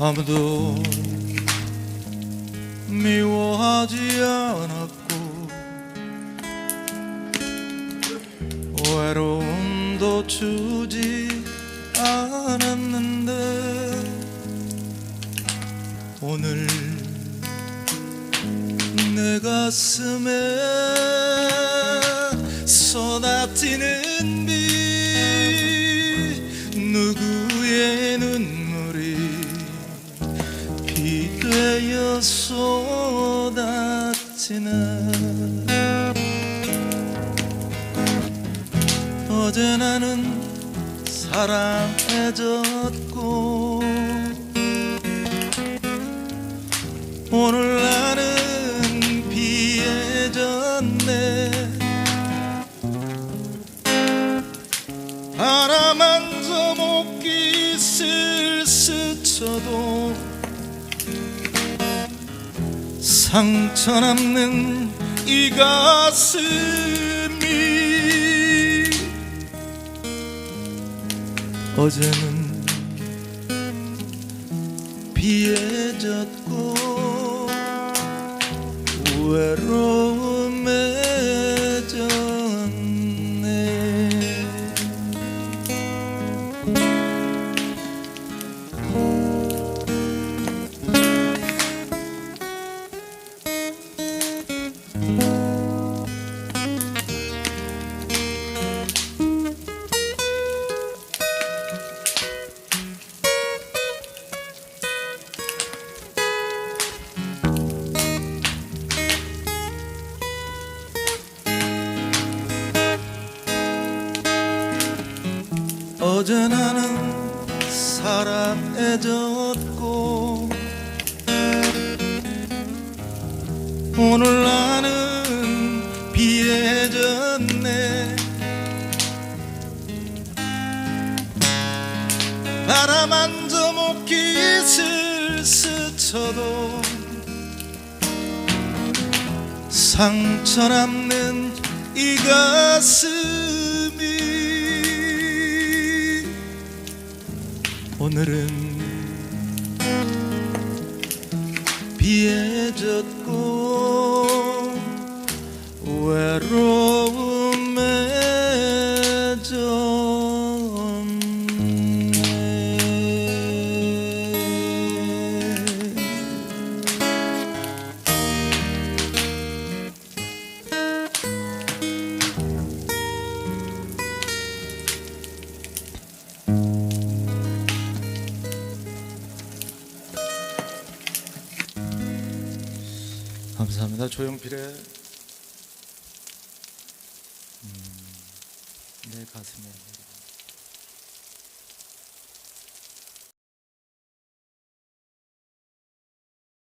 아무도 미워하지 않았고 외로움도 주지 않았는데 오늘 내 가슴에 쏟아지는 비 누구의 눈물이 비 되어 쏟아지나. 어제 나는 사랑해졌고 오늘 나는 비에 졌네. 바라만 저 목깃을 스쳐도 상처 남는 이 가슴이 어제는 비에 졌고 외로움에 졌네. 어제 나는 사랑해졌고 오늘 나는 비에 졌네. 바라만 저 목깃을 스쳐도 상처 남는 이 가슴이 오늘은 비에 졌고 외로움에 졌네. 감사합니다. 조용필의 내 가슴에